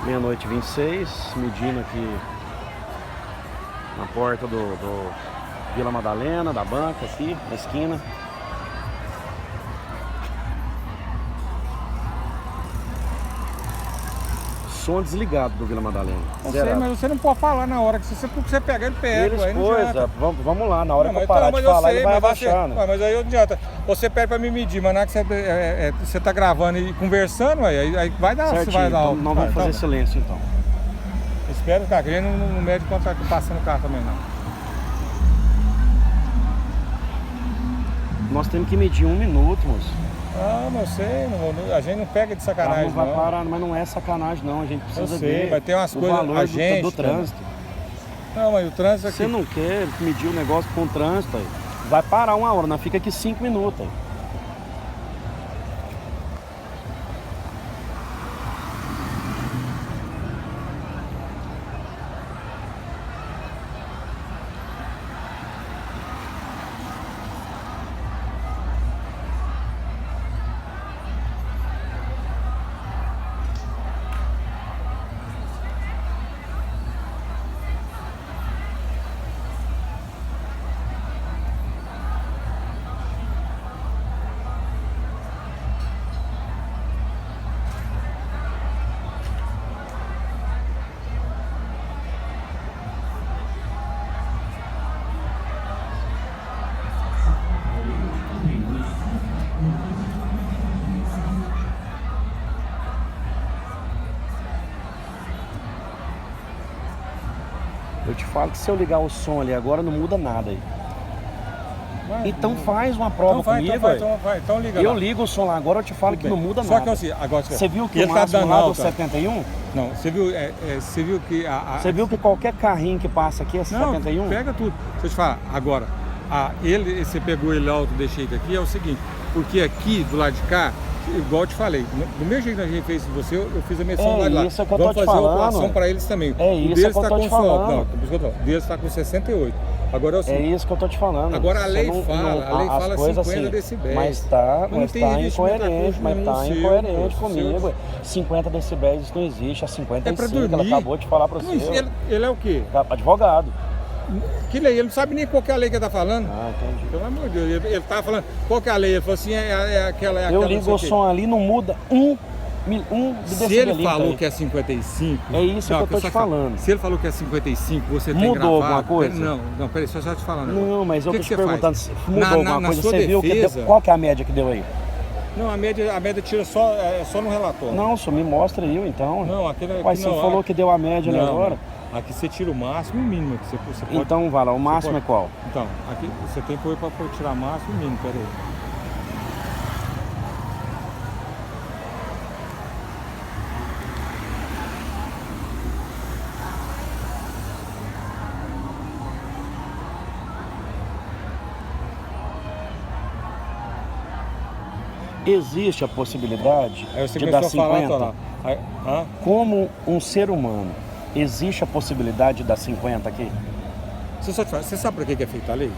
Meia-noite 26, medindo aqui na porta do Vila Madalena, da banca aqui, na esquina. Som desligado do Vila Madalena. Eu sei, mas você não pode falar na hora que você pegar, ele pega. Eles aí não coisa, vamos lá, na hora que eu então, parar de falar, ele vai mas abaixando. Mas aí não adianta. Você pede pra me medir, mas na hora que você tá gravando e conversando, aí vai dar. Certinho, Você vai dar então não vamos fazer silêncio então. Espero que ele não mede quando tá passando o carro também, não. Nós temos que medir 1 minuto, moço. Ah, não sei, a gente não pega de sacanagem, não. Vai parar, mas não é sacanagem não, a gente precisa eu sei, ver mas tem umas o coisas, valor a gente, do trânsito. Não, mas o trânsito aqui... Você não quer medir o negócio com o trânsito, aí. Vai parar 1 hora, não fica aqui 5 minutos. Aí. Eu te falo que se eu ligar o som ali agora não muda nada aí. Então faz uma prova comigo. Então liga eu lá. ligo o som lá agora, eu te falo que não muda nada. Só que assim, agora você viu que o máximo lá do 71? Não, você viu que Você viu que qualquer carrinho que passa aqui é 71? Não, pega tudo. Deixa eu te falar, agora, você pegou ele alto, deixei ele aqui, é o seguinte, porque aqui do lado de cá, igual eu te falei, do mesmo jeito que a gente fez com você, eu fiz a medição do lado de lá. Isso que eu Vamos tô te fazer falando. uma equação para eles também. É o isso deles que eu tô te falando. Não, o deles está com 68. Agora é o seguinte, isso que eu tô te falando. Agora a lei fala 50 assim, decibéis. Mas tá incoerente, mas tá incoerente comigo. 50 decibéis isso não existe, a 55 ela acabou de falar para você. Ele é o quê? Advogado. Que lei? Ele não sabe nem qual que é a lei que ele tá falando. Ah, entendi. Pelo amor de Deus, ele tá falando qual que é a lei. Ele falou assim, aquela. Eu ligo o som ali, não muda um de Se ele falou que é 55... É isso que eu tô te falando. Se ele falou que é 55, você tem gravado... Mudou alguma coisa? Não, peraí, só te falando. Não, mas eu tô te perguntando, se mudou alguma coisa, você viu qual que é a média que deu aí? Não, a média tira só no relatório. Não, só me mostra aí, então. Não, aqui não. Mas você falou que deu a média ali agora. Aqui você tira o máximo e o mínimo. Que você pode, então, vai lá, o máximo é qual? Então, aqui você tem que ir para tirar máximo e mínimo, peraí. Existe a possibilidade de dar 50? Como um ser humano, existe a possibilidade de dar 50 aqui? Você sabe para que é feita a lei?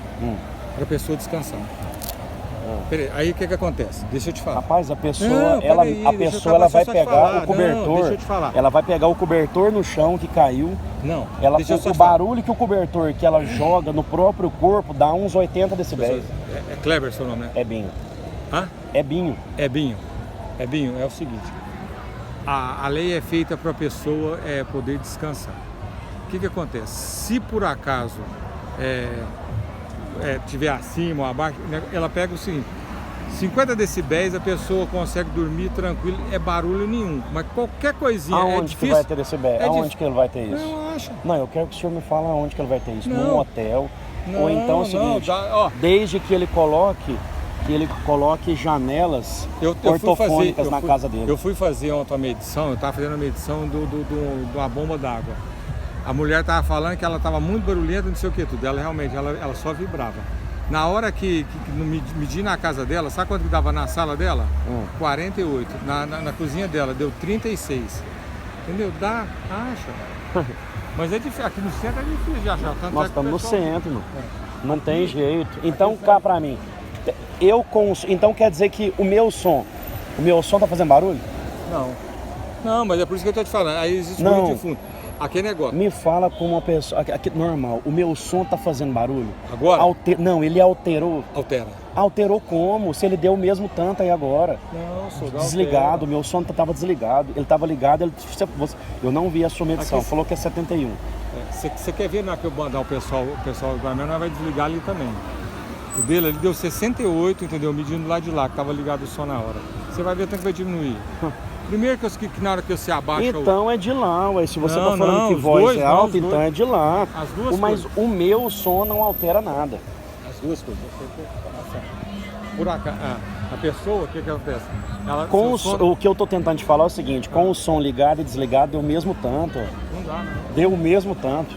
Para a pessoa descansar. Peraí, aí o que acontece? Deixa eu te falar. Rapaz, a pessoa vai pegar o cobertor. Deixa eu te falar. Ela vai pegar o cobertor no chão que caiu. Não. O barulho que o cobertor que ela joga no próprio corpo dá uns 80 decibéis. É Kleber seu nome, né? É Binho. Hã? É Binho. É Binho. É Binho, é o seguinte. A lei é feita para a pessoa poder descansar. O que acontece? Se por acaso tiver acima ou abaixo, ela pega o seguinte: 50 decibéis a pessoa consegue dormir tranquilo, é barulho nenhum. Mas qualquer coisinha aonde que vai ter decibéis? Aonde que ele vai ter isso? Eu acho. Não, eu quero que o senhor me fale aonde que ele vai ter isso. Não. Num hotel. Não, ou então é o seguinte, desde que ele coloque janelas ortofônicas na casa dele. Eu fui fazer ontem uma medição, eu estava fazendo a medição de uma bomba d'água. A mulher estava falando que ela estava muito barulhenta, não sei o que tudo. Ela realmente, ela só vibrava. Na hora que medi na casa dela, sabe quanto que dava na sala dela? 48. Na cozinha dela deu 36. Entendeu? Acha. Mas é difícil, aqui no centro é difícil de achar. Nós estamos no centro, mano. Não tem jeito. Então, cá pra mim. Então quer dizer que o meu som tá fazendo barulho? Não. Não, mas é por isso que eu tô te falando. Aí existe Não. ruído de fundo. Aquele negócio. Me fala como uma pessoa... Aqui, normal, o meu som tá fazendo barulho? Agora? Não, ele alterou. Altera. Alterou como? Se ele deu o mesmo tanto aí agora. Não, sou Desligado, meu som tava desligado. Ele tava ligado, eu não vi a sua medição, Aqui, falou que é 71. Você quer ver na hora que eu mandar o pessoal do Guarani, nós vai desligar ali também. O dele ali deu 68, entendeu? Medindo lá de lá, que tava ligado o som na hora. Você vai ver até que vai diminuir. Primeiro que na hora que você abaixa então é de lá, ué. Se você Não, tá falando não, que os voz dois, é não, alta, os então dois. é de lá. As duas Mas coisas. o meu som não altera nada. As duas coisas. Por acaso, a pessoa, o que acontece? Ela, Com seu o que eu tô tentando te falar é o seguinte, com o som ligado e desligado deu o mesmo tanto. Não dá, né? Deu o mesmo tanto.